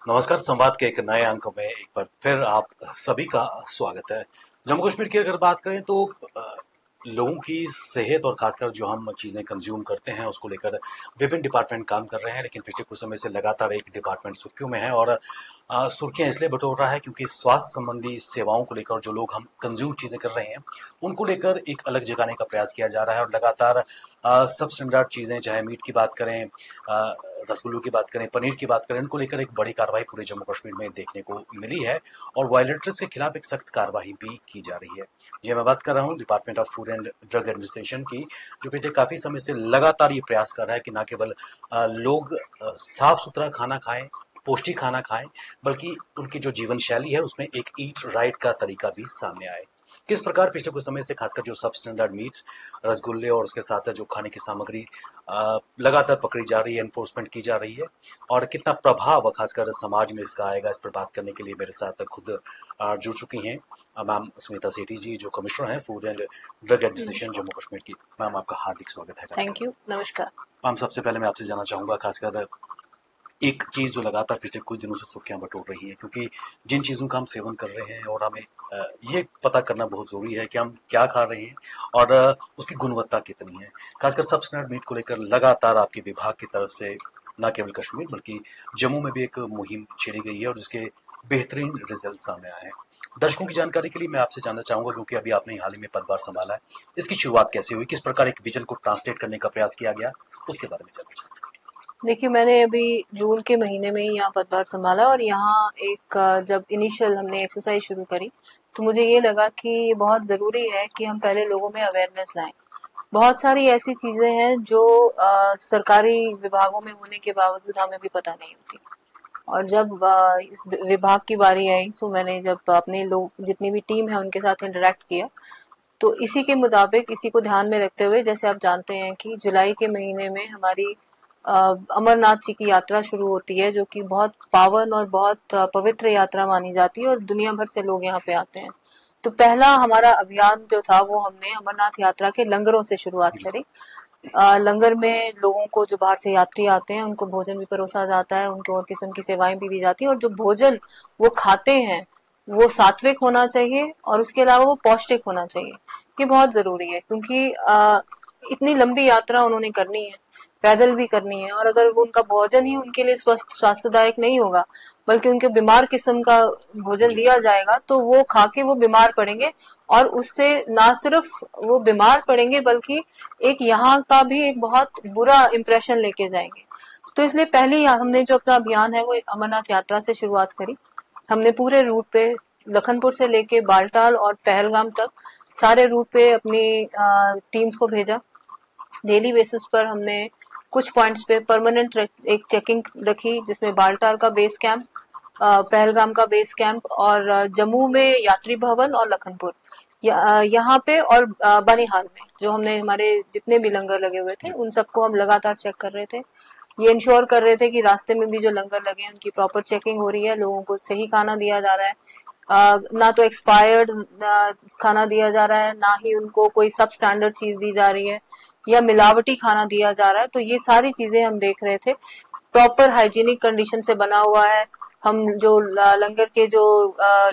नमस्कार। संवाद के एक नए अंक में एक बार फिर आप सभी का स्वागत है। जम्मू कश्मीर की अगर बात करें तो लोगों की सेहत और खासकर जो हम चीज़ें कंज्यूम करते हैं उसको लेकर विभिन्न डिपार्टमेंट काम कर रहे हैं, लेकिन पिछले कुछ समय से लगातार एक डिपार्टमेंट सुर्खियों में है। और सुर्खियां इसलिए बटोर रहा है क्योंकि स्वास्थ्य संबंधी सेवाओं को लेकर जो लोग हम कंज्यूम चीज़ें कर रहे हैं उनको लेकर एक अलग जगाने का प्रयास किया जा रहा है। और लगातार सब स्टैंडर्ड चीज़ें, चाहे मीट की बात करें, रसगुल्लों की बात करें, पनीर की बात करें, इनको लेकर एक बड़ी कार्रवाई पूरे जम्मू कश्मीर में देखने को मिली है। और वायलेटर्स के खिलाफ एक सख्त कार्रवाई भी की जा रही है। ये मैं बात कर रहा हूँ department of food and drug administration की, जो पिछले काफ़ी समय से लगातार ये प्रयास कर रहा है कि न केवल लोग साफ सुथरा खाना खाएं, पौष्टिक खाना खाएं, बल्कि उनकी जो जीवन शैली है उसमें एक ईट राइट का तरीका भी सामने आए। किस प्रकार पिछले कुछ समय से खासकर जो सब स्टैंडर्ड मीट्स, रसगुल्ले और उसके साथ साथ जो खाने की सामग्री लगातार पकड़ी जा रही है, एनफोर्समेंट की जा रही है, और कितना प्रभाव खासकर समाज में इसका आएगा, इस पर बात करने के लिए मेरे साथ खुद जुड़ चुकी हैं मैम स्मिता सेठी जी, जो कमिश्नर हैं फूड एंड ड्रग एडमिनिस्ट्रेशन नमस्कार। जम्मू कश्मीर की। मैम, आपका हार्दिक स्वागत है थैंक कार्यक्रम यू। नमस्कार। में। मैम, सबसे पहले मैं आपसे जानना चाहूँगा, खासकर एक चीज़ जो लगातार पिछले कुछ दिनों से सुर्खियाँ बटोर रही है, क्योंकि जिन चीज़ों का हम सेवन कर रहे हैं और हमें ये पता करना बहुत ज़रूरी है कि हम क्या खा रहे हैं और उसकी गुणवत्ता कितनी है। खासकर सब स्टैंडर्ड मीट को लेकर लगातार आपके विभाग की तरफ से न केवल कश्मीर बल्कि जम्मू में भी एक मुहिम छेड़ी गई है और जिसके बेहतरीन रिजल्ट सामने आए हैं। दर्शकों की जानकारी के लिए मैं आपसे जानना चाहूँगा, क्योंकि अभी आपने हाल ही में पदभार संभाला है, इसकी शुरुआत कैसे हुई, किस प्रकार एक विजन को ट्रांसलेट करने का प्रयास किया गया, उसके बारे में जानना चाहूँगा। देखिए, मैंने अभी जून के महीने में ही यहाँ पदभार संभाला और यहाँ एक जब इनिशियल हमने एक्सरसाइज शुरू करी तो मुझे ये लगा कि ये बहुत ज़रूरी है कि हम पहले लोगों में अवेयरनेस लाएं। बहुत सारी ऐसी चीज़ें हैं जो सरकारी विभागों में होने के बावजूद हमें भी पता नहीं होती। और जब इस विभाग की बारी आई तो मैंने जब अपने लोग जितनी भी टीम है उनके साथ इंटरेक्ट किया, तो इसी के मुताबिक, इसी को ध्यान में रखते हुए, जैसे आप जानते हैं कि जुलाई के महीने में हमारी अमरनाथ जी की यात्रा शुरू होती है, जो कि बहुत पावन और बहुत पवित्र यात्रा मानी जाती है और दुनिया भर से लोग यहाँ पे आते हैं। तो पहला हमारा अभियान जो था वो हमने अमरनाथ यात्रा के लंगरों से शुरुआत जी। करी। लंगर में लोगों को, जो बाहर से यात्री आते हैं, उनको भोजन भी परोसा जाता है, उनको और किस्म की सेवाएं भी दी जाती हैं और जो भोजन वो खाते हैं वो सात्विक होना चाहिए और उसके अलावा वो पौष्टिक होना चाहिए। ये बहुत जरूरी है क्योंकि इतनी लंबी यात्रा उन्होंने करनी है, पैदल भी करनी है, और अगर वो उनका भोजन ही उनके लिए स्वस्थ स्वास्थ्यदायक नहीं होगा बल्कि उनके बीमार किस्म का भोजन जी। दिया जाएगा तो वो खा के वो बीमार पड़ेंगे। और उससे ना सिर्फ वो बीमार पड़ेंगे बल्कि एक यहाँ का भी एक बहुत बुरा इम्प्रेशन लेके जाएंगे। तो इसलिए पहले हमने जो अपना अभियान है वो एक अमरनाथ यात्रा से शुरुआत करी। हमने पूरे रूट पे लखनपुर से लेके बालटाल और पहलगाम तक सारे रूट पे अपनी टीम्स को भेजा। डेली बेसिस पर हमने कुछ पॉइंट्स पे परमानेंट एक चेकिंग रखी, जिसमें बालटाल का बेस कैंप, पहलगाम का बेस कैंप और जम्मू में यात्री भवन और लखनपुर यहाँ पे और बनिहाल में जो हमने हमारे जितने भी लंगर लगे हुए थे जी। उन सबको हम लगातार चेक कर रहे थे। ये इंश्योर कर रहे थे कि रास्ते में भी जो लंगर लगे हैं उनकी प्रॉपर चेकिंग हो रही है, लोगों को सही खाना दिया जा रहा है, ना तो एक्सपायर्ड खाना दिया जा रहा है, ना ही उनको कोई सब स्टैंडर्ड चीज दी जा रही है या मिलावटी खाना दिया जा रहा है। तो ये सारी चीजें हम देख रहे थे। प्रॉपर हाइजीनिक कंडीशन से बना हुआ है। हम जो लंगर के जो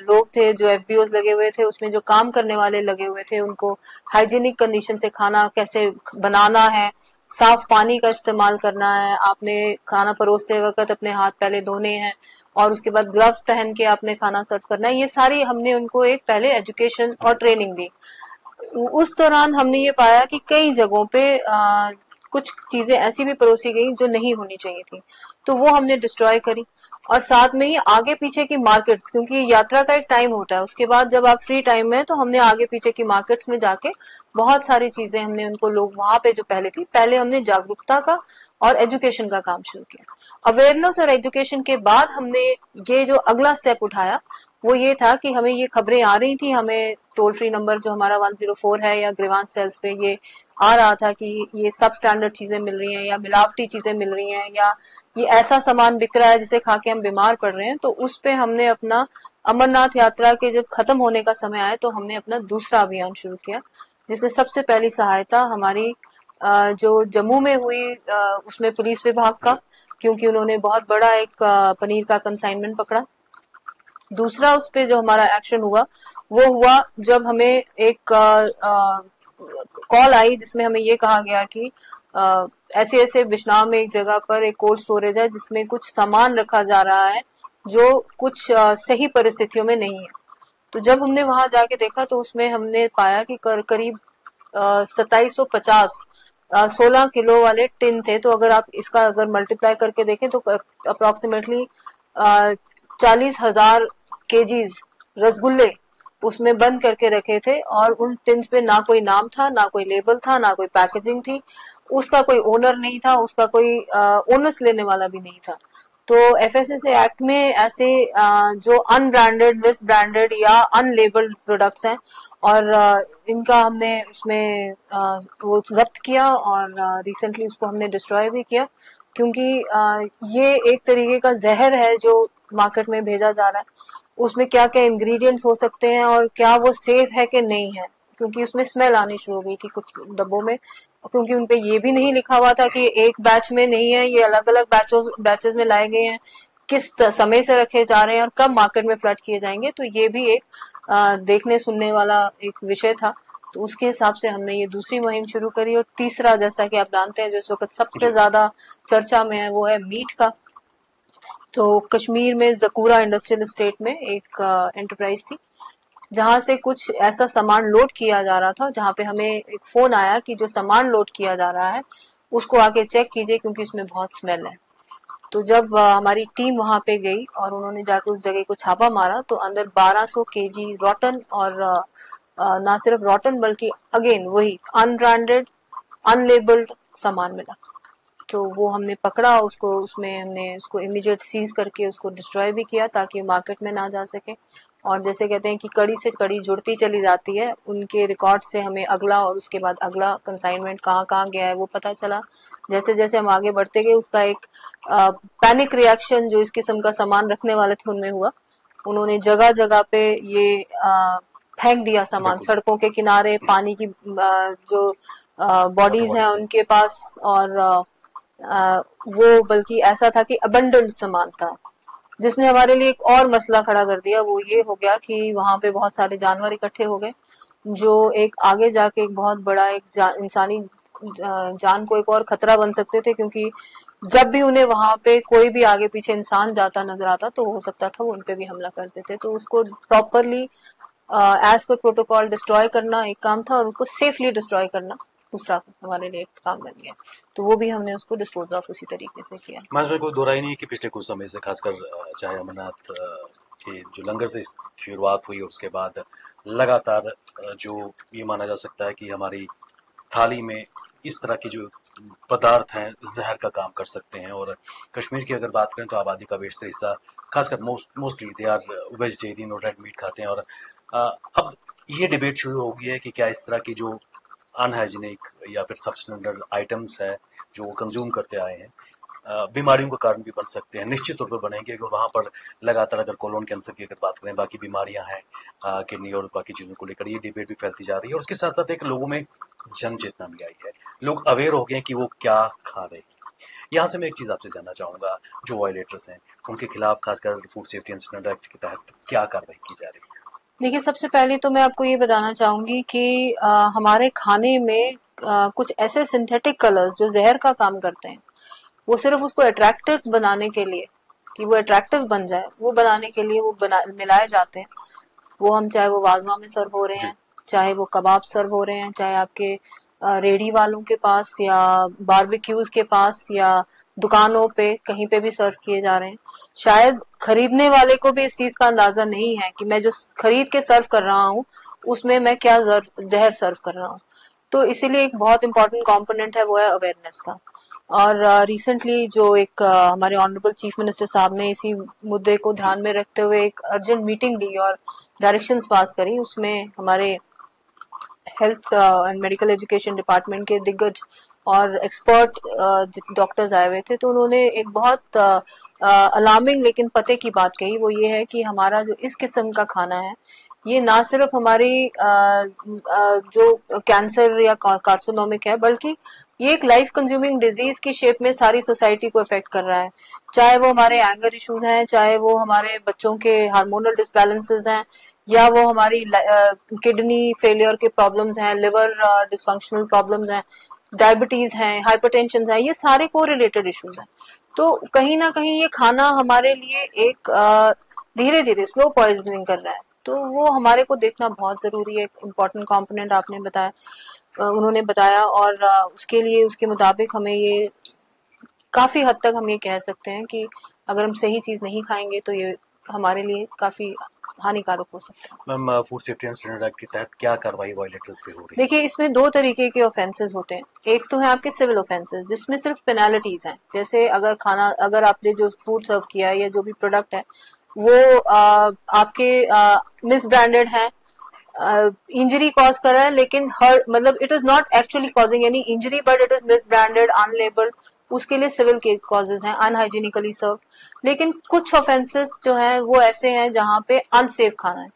लोग थे, जो एफबीओस लगे हुए थे, उसमें जो काम करने वाले लगे हुए थे, उनको हाइजीनिक कंडीशन से खाना कैसे बनाना है, साफ पानी का इस्तेमाल करना है, आपने खाना परोसते वक्त अपने हाथ पहले धोने हैं और उसके बाद ग्लव्स पहन के आपने खाना सर्व करना है। ये सारी हमने उनको एक पहले एजुकेशन और जी। ट्रेनिंग दी। उस दौरान हमने ये पाया कि कई जगहों पे कुछ चीजें ऐसी भी परोसी गई जो नहीं होनी चाहिए थी, तो वो हमने डिस्ट्रॉय करी। और साथ में ही आगे पीछे की मार्केट्स, क्योंकि यात्रा का एक टाइम होता है, उसके बाद जब आप फ्री टाइम में, तो हमने आगे पीछे की मार्केट्स में जाके बहुत सारी चीजें हमने उनको, लोग वहां पे जो पहले थी, पहले हमने जागरूकता का और एजुकेशन का काम शुरू किया। अवेयरनेस और एजुकेशन के बाद हमने ये जो अगला स्टेप उठाया वो ये था कि हमें ये खबरें आ रही थी, हमें टोल फ्री नंबर जो हमारा 104 है या ग्रीवांस सेल्स पे ये आ रहा था कि ये सब स्टैंडर्ड चीजें मिल रही हैं या मिलावटी चीजें मिल रही हैं या ये ऐसा सामान बिक रहा है जिसे खा के हम बीमार पड़ रहे हैं। तो उस पे हमने अपना अमरनाथ यात्रा के जब खत्म होने का समय आया तो हमने अपना दूसरा अभियान शुरू किया, जिसमें सबसे पहली सहायता हमारी जो जम्मू में हुई, उसमें पुलिस विभाग का, जी। क्योंकि उन्होंने बहुत बड़ा एक पनीर का कंसाइनमेंट पकड़ा। दूसरा उस पे जो हमारा एक्शन हुआ वो हुआ जब हमें एक कॉल आई जिसमें हमें ये कहा गया कि ऐसे ऐसे बिश्नाव में एक जगह पर एक कोल्ड स्टोरेज है जिसमें कुछ सामान रखा जा रहा है जो कुछ सही परिस्थितियों में नहीं है। तो जब हमने वहां जाके देखा तो उसमें हमने पाया कि करीब 2750 16 किलो वाले टिन थे। तो अगर आप इसका अगर मल्टीप्लाई करके देखें तो अप्रोक्सीमेटली 40,000 केजीज रसगुल्ले उसमें बंद करके रखे थे और उन टिन्स पे ना कोई नाम था, ना कोई लेबल था, ना कोई पैकेजिंग थी, उसका कोई ओनर नहीं था, उसका कोई ओनर्स लेने वाला भी नहीं था। तो एफएसएसए एक्ट में ऐसे जो अनब्रांडेड, मिस ब्रांडेड या अनलेबल्ड प्रोडक्ट्स हैं और इनका हमने उसमें वो जब्त किया और रिसेंटली उसको हमने डिस्ट्रॉय भी किया, क्योंकि ये एक तरीके का जहर है जो मार्केट में भेजा जा रहा है। उसमें क्या क्या इंग्रेडिएंट्स हो सकते हैं और क्या वो सेफ है कि नहीं है, क्योंकि उसमें स्मेल आनी शुरू हो गई थी कुछ डब्बों में, क्योंकि उनपे ये भी नहीं लिखा हुआ था कि एक बैच में नहीं है, ये अलग अलग बैचेस में लाए गए हैं, किस समय से रखे जा रहे हैं और कब मार्केट में फ्लड किए जाएंगे। तो ये भी एक देखने सुनने वाला एक विषय था। तो उसके हिसाब से हमने ये दूसरी मुहिम शुरू करी। और तीसरा, जैसा कि आप जानते हैं, जो इस वक्त सबसे जी। ज्यादा चर्चा में है वो है मीट का। तो कश्मीर में जकूरा इंडस्ट्रियल एस्टेट में एक एंटरप्राइज थी जहां से कुछ ऐसा सामान लोड किया जा रहा था, जहां पे हमें एक फोन आया कि जो सामान लोड किया जा रहा है उसको आके चेक कीजिए क्योंकि इसमें बहुत स्मेल है। तो जब हमारी टीम वहां पे गई और उन्होंने जाकर उस जगह को छापा मारा तो अंदर 1200 केजी रॉटन और ना सिर्फ रॉटन बल्कि अगेन वही अनब्रांडेड, अनलेबल्ड सामान मिला। तो वो हमने पकड़ा उसको, उसमें हमने उसको इमीडिएट सीज करके उसको डिस्ट्रॉय भी किया ताकि मार्केट में ना जा सके। और जैसे कहते हैं कि कड़ी से कड़ी जुड़ती चली जाती है, उनके रिकॉर्ड से हमें अगला और उसके बाद अगला कंसाइनमेंट कहाँ कहाँ गया है वो पता चला। जैसे जैसे हम आगे बढ़ते गए उसका एक पैनिक रिएक्शन जो इस किस्म का सामान रखने वाले थे उनमें हुआ। उन्होंने जगह जगह पे ये फेंक दिया सामान, बिल्कुल। सड़कों के किनारे पानी की जो वाटर बॉडीज हैं बॉडीज में। उनके पास। और वो बल्कि ऐसा था कि अबंडेंट सामान था, जिसने हमारे लिए एक और मसला खड़ा कर दिया। वो ये हो गया कि वहां पे बहुत सारे जानवर इकट्ठे हो गए जो एक आगे जाके एक बहुत बड़ा एक इंसानी जान को एक और खतरा बन सकते थे, क्योंकि जब भी उन्हें वहां पे कोई भी आगे पीछे इंसान जाता नजर आता तो हो सकता था वो उनपे भी हमला कर देते। तो उसको properly as per protocol destroy करना एक काम था और उसको सेफली डिस्ट्रॉय करना दूसरा हमारे लिए एक काम बन गया। तो वो भी हमने उसको डिस्पोज ऑफ उसी तरीके से किया। मैं इसमें कोई दो राय नहीं है कि पिछले कुछ समय से खासकर चाहे अमरनाथ के जो लंगर से शुरुआत हुई और उसके बाद लगातार जो ये माना जा सकता है कि हमारी थाली में इस तरह की जो पदार्थ हैं जहर का काम कर सकते हैं। और कश्मीर की अगर बात करें तो आबादी का बेशतर हिस्सा खासकर मोस्टली दे आर वेजिटेरियन और रेड मीट खाते हैं। और अब ये डिबेट शुरू हो गई है कि क्या इस तरह की जो अनहाइजीनिक या फिर सबस्टैंडर्ड आइटम्स है जो वो कंज्यूम करते आए हैं बीमारियों का कारण भी बन सकते हैं। निश्चित तौर पर बनेंगे अगर वहाँ पर लगातार अगर कोलोन कैंसर की अगर बात करें, बाकी बीमारियां हैं किडनी और बाकी चीज़ों को लेकर, ये डिबेट भी फैलती जा रही है। और उसके साथ साथ एक लोगों में जन चेतना भी आई है, लोग अवेयर हो गए हैं कि वो क्या खा रहे हैं। यहाँ से मैं एक चीज़ आपसे जानना चाहूँगा, जो वायलेटर्स हैं उनके खिलाफ खासकर food safety and standard act के तहत क्या कार्रवाई की जा रही है? देखिए, सबसे पहले तो मैं आपको ये बताना चाहूंगी कि हमारे खाने में कुछ ऐसे सिंथेटिक कलर्स जो जहर का काम करते हैं, वो सिर्फ उसको अट्रैक्टिव बनाने के लिए, कि वो अट्रैक्टिव बन जाए, वो बनाने के लिए वो मिलाए जाते हैं। वो हम चाहे वो वाजमा में सर्व हो रहे जी। हैं, चाहे वो कबाब सर्व हो रहे हैं, चाहे आपके रेडी वालों के पास या बारबेक्यूज के पास या दुकानों पे कहीं पे भी सर्व किए जा रहे हैं। शायद खरीदने वाले को भी इस चीज का अंदाजा नहीं है कि मैं जो खरीद के सर्व कर रहा हूँ उसमें मैं क्या जहर सर्व कर रहा हूँ। तो इसीलिए एक बहुत इंपॉर्टेंट कंपोनेंट है वो है अवेयरनेस का। और रिसेंटली जो एक हमारे ऑनरेबल चीफ मिनिस्टर साहब ने इसी मुद्दे को जी। ध्यान में रखते हुए एक अर्जेंट मीटिंग ली और डायरेक्शंस पास करी। उसमें हमारे health and medical education department के दिग्गज और एक्सपर्ट डॉक्टर्स आए हुए थे। तो उन्होंने एक बहुत अलार्मिंग लेकिन पते की बात कही, वो ये है कि हमारा जो इस किस्म का खाना है ये ना सिर्फ हमारी जो कैंसर या कार्सिनोमिक है, बल्कि ये एक लाइफ कंज्यूमिंग डिजीज की शेप में सारी सोसाइटी को इफेक्ट कर रहा है। चाहे वो हमारे एंगर इश्यूज हैं, चाहे वो हमारे बच्चों के हार्मोनल डिसबैलेंसेस हैं, या वो हमारी किडनी फेलियर के प्रॉब्लम्स हैं, लिवर डिसफंक्शनल प्रॉब्लम्स हैं, डायबिटीज हैं, हाइपरटेंशन है, ये सारे को रिलेटेड इश्यूज हैं। तो कहीं ना कहीं ये खाना हमारे लिए एक धीरे धीरे स्लो पॉइजनिंग कर रहा है। तो वो हमारे को देखना बहुत जरूरी है। एक इम्पोर्टेंट कंपोनेंट आपने बताया, उन्होंने बताया, और उसके लिए उसके मुताबिक हमें ये काफी हद तक हम ये कह सकते हैं कि अगर हम सही चीज नहीं खाएंगे तो ये हमारे लिए काफी हानिकारक हो सकता है। Ma'am, food safety and standard act के तहत क्या कार्रवाई वायलेटर्स पे हो रही है? देखिए, इसमें दो तरीके के ऑफेंसेस होते हैं। एक तो है आपके सिविल ऑफेंसेस, जिसमें सिर्फ पेनाल्टीज हैं। जैसे अगर आपने जो फूड सर्व किया है या जो भी प्रोडक्ट है वो आपके मिस ब्रांडेड है, इंजरी कॉज कर रहा है, लेकिन हर मतलब it is not actually causing any injury, but it is miss branded, unlabelled, उसके लिए सिविल के कॉजेज हैं, अनहाइजीनिकली सर्व। लेकिन कुछ ऑफेंसेस जो हैं वो ऐसे हैं जहां पे अनसेफ खाना है।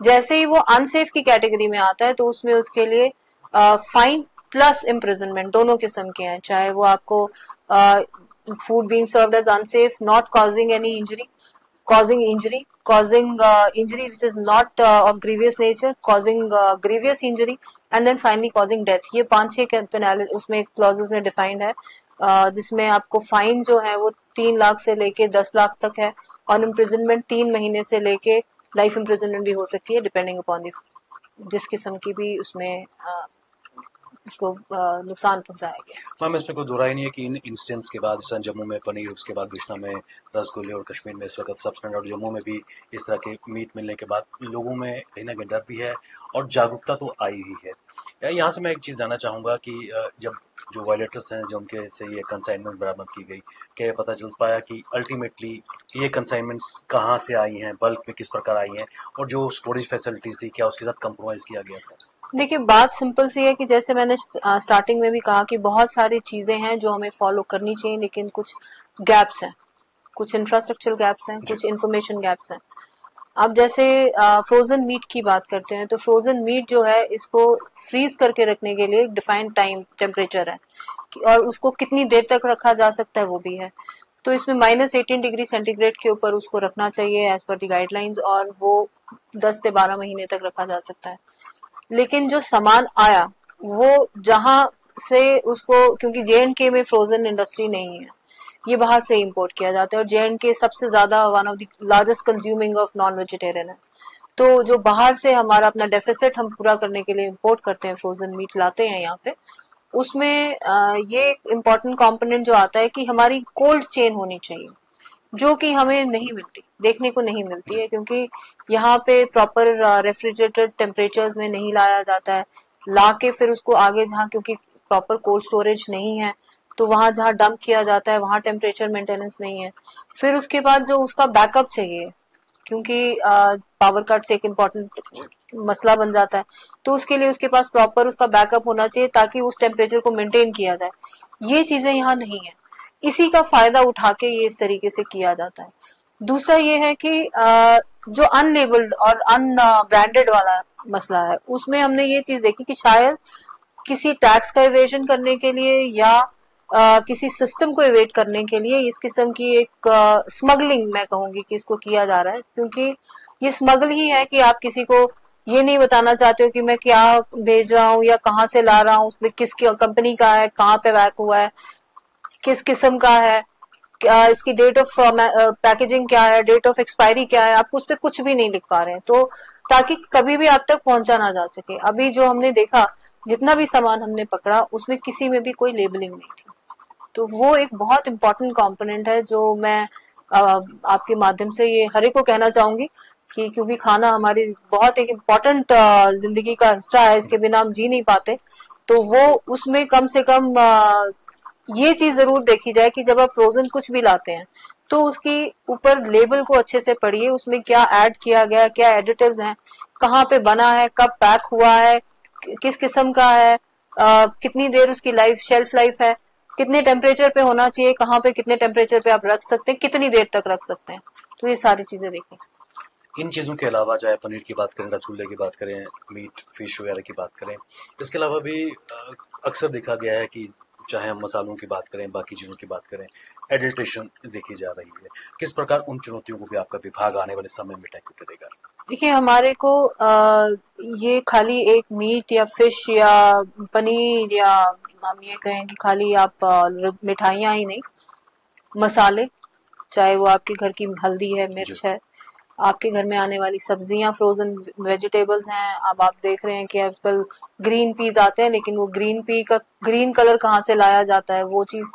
जैसे ही वो अनसेफ की कैटेगरी में आता है तो उसमें उसके लिए फाइन प्लस इम्प्रिजनमेंट दोनों किस्म के हैं। चाहे वो आपको food being served as unsafe, not causing any injury, causing injury which is not of grievous nature, causing grievous injury, and then finally causing death। ये 5-6 पेनाल्टी उसमें क्लॉजेस में डिफाइंड है, जिसमें आपको फाइन जो है वो 3 लाख से लेके 10 लाख तक है, और इम्प्रिजनमेंट 3 महीने से लेके लाइफ इम्प्रिजनमेंट भी हो सकती है, डिपेंडिंग अपॉन जिस किस्म की भी उसमें उसको नुकसान पहुंचाया गया। मैम, इसमें कोई दो राय नहीं है कि इन इंसिडेंट्स के बाद, जैसे जम्मू में पनीर, उसके बाद कृष्णा में रसगुल्ले, और कश्मीर में इस वक्त सब्सटेंड, और जम्मू में भी इस तरह के मीट मिलने के बाद लोगों में कहीं ना कहीं डर भी है और जागरूकता तो आई ही है। यहाँ से मैं एक चीज़ जानना चाहूँगा कि जब जो वायलेटर्स हैं, जो उनके से ये कंसाइनमेंट बरामद की गई, क्या पता चल पाया कि अल्टीमेटली ये कंसाइनमेंट्स कहाँ से आई हैं, बल्क में किस प्रकार आई हैं, और जो स्टोरेज फैसिलिटीज़ थी क्या उसके साथ कंप्रोमाइज़ किया गया था? देखिए, बात सिंपल सी है कि जैसे मैंने स्टार्टिंग में भी कहा कि बहुत सारी चीजें हैं जो हमें फॉलो करनी चाहिए, लेकिन कुछ गैप्स हैं, कुछ इंफ्रास्ट्रक्चरल गैप्स हैं, कुछ इंफॉर्मेशन गैप्स हैं। अब जैसे फ्रोजन मीट की बात करते हैं, तो फ्रोजन मीट जो है इसको फ्रीज करके रखने के लिए एक डिफाइंड टाइम टेम्परेचर है, और उसको कितनी देर तक रखा जा सकता है वो भी है। तो इसमें -18 डिग्री सेंटीग्रेड के ऊपर उसको रखना चाहिए एज पर दी गाइडलाइंस, और वो 10 से 12 महीने तक रखा जा सकता है। लेकिन जो सामान आया वो जहां से उसको, क्योंकि J&K में फ्रोजन इंडस्ट्री नहीं है, ये बाहर से इंपोर्ट किया जाता है, और J&K सबसे ज्यादा one of the largest consuming of non vegetarian है। तो जो बाहर से हमारा अपना डेफिसिट हम पूरा करने के लिए इंपोर्ट करते हैं, फ्रोजन मीट लाते हैं यहाँ पे, उसमें ये एक इम्पोर्टेंट कंपोनेंट जो आता है कि हमारी कोल्ड चेन होनी चाहिए, जो कि हमें नहीं मिलती, देखने को नहीं मिलती है, क्योंकि यहाँ पे प्रॉपर रेफ्रिजरेटेड टेम्परेचर्स में नहीं लाया जाता है। लाके फिर उसको आगे जहाँ, क्योंकि प्रॉपर कोल्ड स्टोरेज नहीं है, तो वहां जहाँ डंप किया जाता है वहां टेम्परेचर मेंटेनेंस नहीं है। फिर उसके बाद जो उसका बैकअप चाहिए, क्योंकि पावर कट से एक इम्पोर्टेंट मसला बन जाता है, तो उसके लिए उसके पास प्रॉपर उसका बैकअप होना चाहिए ताकि उस टेम्परेचर को मेंटेन किया जाए। ये चीजें यहाँ नहीं है, इसी का फायदा उठा के ये इस तरीके से किया जाता है। दूसरा ये है कि जो अनलेबल्ड और अनब्रांडेड वाला मसला है, उसमें हमने ये चीज देखी कि शायद किसी टैक्स का इवेजन करने के लिए या किसी सिस्टम को इवेट करने के लिए इस किस्म की एक स्मगलिंग, मैं कहूंगी कि इसको किया जा रहा है, क्योंकि ये स्मगल ही है कि आप किसी को ये नहीं बताना चाहते हो कि मैं क्या भेज रहा हूँ या कहाँ से ला रहा हूँ, उसमें किस कंपनी का है, कहाँ पे पैक हुआ है, किस किस्म का है, क्या इसकी डेट ऑफ पैकेजिंग क्या है, डेट ऑफ एक्सपायरी क्या है, आप उस पर कुछ भी नहीं लिख पा रहे हैं, तो ताकि कभी भी आप तक पहुंचा ना जा सके। अभी जो हमने देखा, जितना भी सामान हमने पकड़ा, उसमें किसी में भी कोई लेबलिंग नहीं थी। तो वो एक बहुत इंपॉर्टेंट कंपोनेंट है जो मैं आपके माध्यम से ये हर एक को कहना चाहूंगी कि क्योंकि खाना हमारी बहुत एक इम्पोर्टेंट जिंदगी का हिस्सा है, इसके बिना हम जी नहीं पाते, तो वो उसमें कम से कम ये चीज जरूर देखी जाए कि जब आप फ्रोजन कुछ भी लाते हैं तो उसकी ऊपर लेबल को अच्छे से पढ़िए, उसमें क्या ऐड किया गया, क्या एडिटिव्स हैं, कहाँ पे बना है, कब पैक हुआ है, किस किस्म का है, कितनी देर उसकी लाइफ शेल्फ लाइफ है, कितने टेम्परेचर पे होना चाहिए, कहाँ पे कितने टेम्परेचर पे आप रख सकते हैं, कितनी देर तक रख सकते हैं, तो ये सारी चीजें देखें। इन चीज़ों के अलावा चाहे पनीर की बात करें, रसगुल्ले की बात करें, मीट फिश वगैरह की बात करें, इसके अलावा भी अक्सर देखा गया है कि चाहे हम मसालों की बात करें, बाकी चीज़ों की बात करें, एडल्ट्रेशन देखी जा रही है। किस प्रकार उन चुनौतियों को भी आपका विभाग आने वाले समय में टैकल करेगा? देखिए, हमारे को ये खाली एक मीट या फिश या पनीर या हम ये कहें कि खाली आप मिठाइयाँ ही नहीं, मसाले, चाहे वो आपके घर की हल्दी है, जी। मिर्च है, आपके घर में आने वाली सब्जियां, फ्रोजन वेजिटेबल्स हैं। अब आप देख रहे हैं कि आजकल ग्रीन पीज आते हैं, लेकिन वो ग्रीन पी का ग्रीन कलर कहाँ से लाया जाता है, वो चीज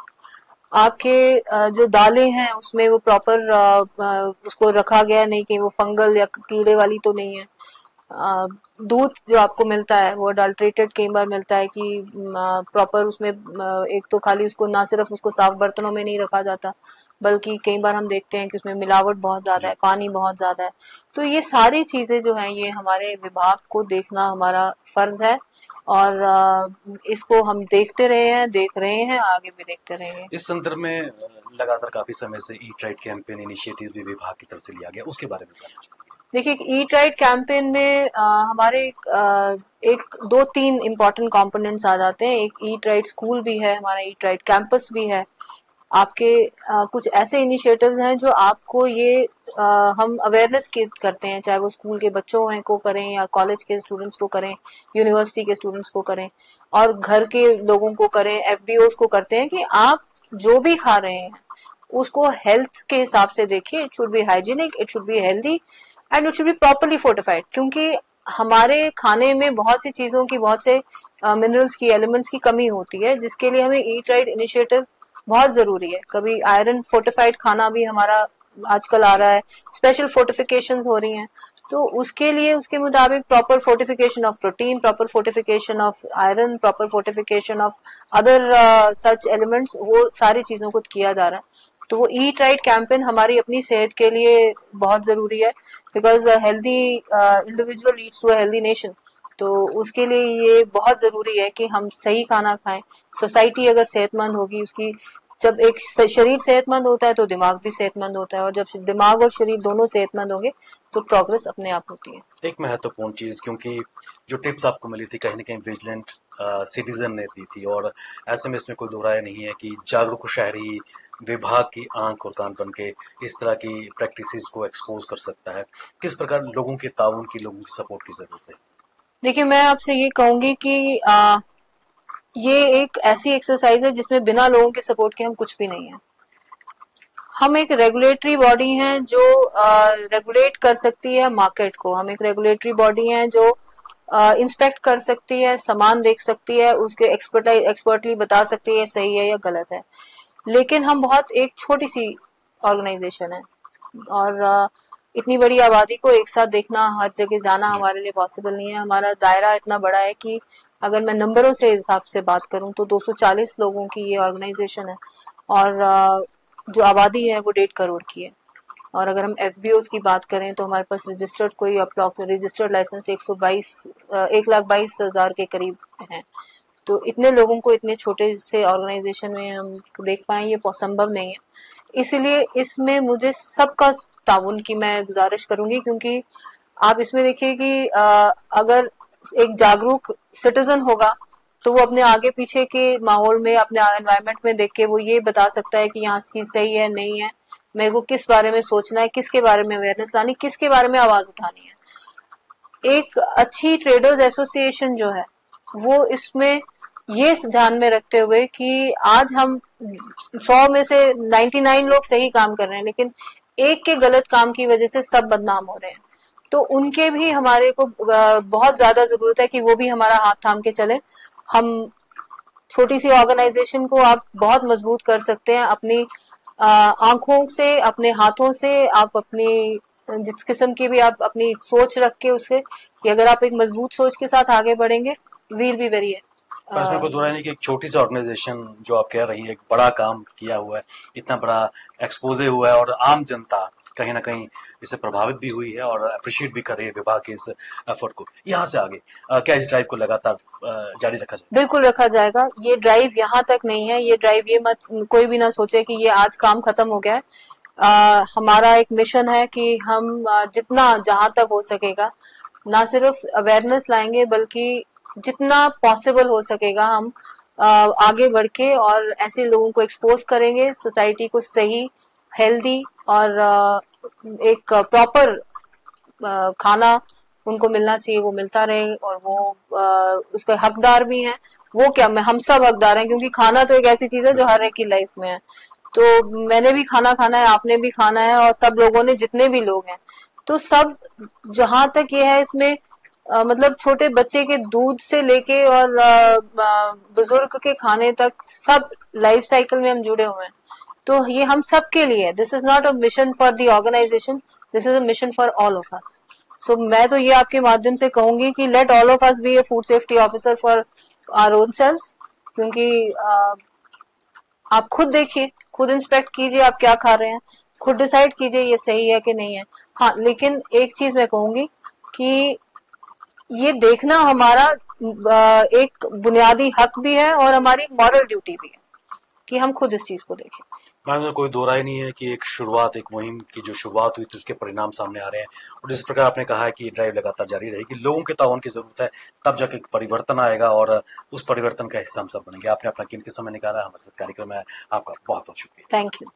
आपके जो दालें हैं उसमें वो प्रॉपर उसको रखा गया नहीं कि वो फंगल या कीड़े वाली तो नहीं है। दूध जो आपको मिलता है वो अडल्ट्रेटेड कई बार मिलता है कि प्रॉपर उसमें एक तो खाली उसको ना सिर्फ उसको साफ बर्तनों में नहीं रखा जाता, बल्कि कई बार हम देखते हैं कि उसमें मिलावट बहुत ज्यादा है, पानी बहुत ज्यादा है। तो ये सारी चीजें जो हैं ये हमारे विभाग को देखना हमारा फर्ज है, और इसको हम देखते रहे हैं, देख रहे हैं, आगे भी देखते रहेंगे। इस संदर्भ में लगातार काफी समय से ईट राइट कैंपेन इनिशिएटिव भी विभाग की तरफ से लिया गया, उसके बारे में जाना। देखिए, ईट राइट कैंपेन में हमारे एक दो तीन इम्पोर्टेंट कंपोनेंट्स आ जाते हैं। एक ईट राइट स्कूल भी है, हमारा ईट राइट कैंपस भी है। आपके कुछ ऐसे इनिशिएटिव्स हैं जो आपको ये हम अवेयरनेस करते हैं, चाहे वो स्कूल के बच्चों हैं को करें या कॉलेज के स्टूडेंट्स को करें, यूनिवर्सिटी के स्टूडेंट्स को करें, और घर के लोगों को करें, एफबीओस को करते हैं कि आप जो भी खा रहे हैं उसको हेल्थ के हिसाब से देखिए। It should be hygienic, it should be healthy, and it should be properly fortified. क्योंकि हमारे खाने में बहुत सी चीजों की, बहुत से मिनरल्स की, एलिमेंट्स की कमी होती है, जिसके लिए हमें ईट राइट इनिशिएटिव बहुत जरूरी है। कभी आयरन फोर्टिफाइड खाना भी हमारा आजकल आ रहा है, स्पेशल फोर्टिफिकेशंस हो रही हैं, तो उसके लिए उसके मुताबिक proper fortification of protein, proper fortification of iron, proper fortification of other such elements, वो सारी चीजों को किया जा रहा है। तो वो ईट राइट कैंपेन हमारी अपनी सेहत के लिए बहुत जरूरी है, because healthy individual leads to a healthy nation. तो उसके लिए ये बहुत जरूरी है कि हम सही खाना खाएं। सोसाइटी अगर सेहतमंद होगी, उसकी जब एक शरीर सेहतमंद होता है तो दिमाग भी सेहतमंद होता है, और जब दिमाग और शरीर दोनों सेहतमंद होंगे तो प्रोग्रेस अपने आप होती है। एक महत्वपूर्ण चीज, क्योंकि जो टिप्स आपको मिली थी कहीं ना कहीं विजिलेंट सिटीजन ने दी थी, और ऐसे में इसमें कोई दो राय नहीं है कि जागरूक शहरी विभाग की आंख और कान बन के इस तरह की प्रैक्टिसेस को एक्सपोज कर सकता है। किस प्रकार लोगों के ताउन की, लोगों की सपोर्ट की जरूरत है? देखिए, मैं आपसे ये कहूंगी कि ये एक ऐसी एक्सरसाइज है जिसमें बिना लोगों के सपोर्ट के हम कुछ भी नहीं है। हम एक रेगुलेटरी बॉडी हैं जो रेगुलेट कर सकती है मार्केट को। हम एक रेगुलेटरी बॉडी हैं जो इंस्पेक्ट कर सकती है, सामान देख सकती है, उसके एक्सपर्टली बता सकती है सही है या गलत है। लेकिन हम बहुत एक छोटी सी ऑर्गेनाइजेशन है, और इतनी बड़ी आबादी को एक साथ देखना, हर जगह जाना हमारे लिए पॉसिबल नहीं है। हमारा दायरा इतना बड़ा है कि अगर मैं नंबरों से हिसाब से बात करूं तो 240 लोगों की ये ऑर्गेनाइजेशन है, और जो आबादी है वो 1.5 करोड़ की है। और अगर हम एफबीओस की बात करें तो हमारे पास रजिस्टर्ड कोई अप्रॉक्स रजिस्टर्ड लाइसेंस 1,22,000 के करीब है। तो इतने लोगों को इतने छोटे से ऑर्गेनाइजेशन में हम देख पाए, ये संभव नहीं है। इसलिए इसमें मुझे सबका ताउन की मैं गुजारिश करूंगी, क्योंकि आप इसमें देखिए कि अगर एक जागरूक सिटीजन होगा तो वो अपने आगे पीछे के माहौल में, अपने एनवायरनमेंट में देख के वो ये बता सकता है कि यहाँ चीज सही है, नहीं है, मेरे को किस बारे में सोचना है, किसके बारे में अवेयरनेस लानी, किसके बारे में आवाज उठानी है। एक अच्छी ट्रेडर्स एसोसिएशन जो है वो इसमें ये ध्यान में रखते हुए कि आज हम 100 में से 99 लोग सही काम कर रहे हैं, लेकिन एक के गलत काम की वजह से सब बदनाम हो रहे हैं, तो उनके भी हमारे को बहुत ज्यादा जरूरत है कि वो भी हमारा हाथ थाम के चले। हम छोटी सी ऑर्गेनाइजेशन को आप बहुत मजबूत कर सकते हैं अपनी आंखों से, अपने हाथों से। आप अपनी जिस किस्म की भी आप अपनी सोच रख के उससे, कि अगर आप एक मजबूत सोच के साथ आगे बढ़ेंगे, वील बी वेरी पर इसमें कोई दो राय नहीं कि एक छोटी सी ऑर्गेनाइजेशन जो आप कह रही है, एक बड़ा काम किया हुआ है, इतना बड़ा एक्सपोजे हुआ है, और आम जनता कहीं ना कहीं इससे प्रभावित भी हुई है और अप्रिशिएट भी कर रही है विभाग के इस एफर्ट को। यहाँ से आगे क्या इस ड्राइव को लगातार जारी रखा जाए? बिल्कुल रखा जाएगा। ये ड्राइव यहाँ तक नहीं है, ये ड्राइव ये मत कोई भी ना सोचे कि ये आज काम खत्म हो गया है। हमारा एक मिशन है कि हम जितना जहां तक हो सकेगा ना सिर्फ अवेयरनेस लाएंगे बल्कि जितना पॉसिबल हो सकेगा हम आगे बढ़ के और ऐसे लोगों को एक्सपोज करेंगे, सोसाइटी को सही, हेल्दी और एक प्रॉपर खाना उनको मिलना चाहिए, वो मिलता रहे और वो उसके हकदार भी हैं। वो क्या, मैं हम सब हकदार हैं, क्योंकि खाना तो एक ऐसी चीज है जो हर एक की लाइफ में है। तो मैंने भी खाना खाना है, आपने भी खाना है, और सब लोगों ने, जितने भी लोग हैं, तो सब, जहां तक ये है इसमें मतलब छोटे बच्चे के दूध से लेके और बुजुर्ग के खाने तक सब लाइफ साइकिल में हम जुड़े हुए हैं। तो ये हम सब के लिए है। This is not a mission for the organisation, this is a mission for all of us. सो मैं तो ये आपके माध्यम से कहूंगी कि let all of us be a food safety officer for our own selves, क्योंकि आप खुद देखिए, खुद इंस्पेक्ट कीजिए आप क्या खा रहे हैं, खुद डिसाइड कीजिए ये सही है कि नहीं है। हाँ, लेकिन एक चीज मैं कहूंगी कि ये देखना हमारा एक बुनियादी हक भी है और हमारी मॉरल ड्यूटी भी है कि हम खुद इस चीज को देखें। मैम, कोई दो राय नहीं है कि एक शुरुआत, एक मुहिम की जो शुरुआत हुई थी उसके परिणाम सामने आ रहे हैं, और जिस प्रकार आपने कहा है कि ये ड्राइव लगातार जारी रहेगी, लोगों के ताउन की जरूरत है, तब जाके एक परिवर्तन आएगा और उस परिवर्तन का हिस्सा हम सब बनेंगे। आपने अपना कीमती समय निकाला हमारे साथ कार्यक्रम में, आपका बहुत बहुत शुक्रिया। Thank you.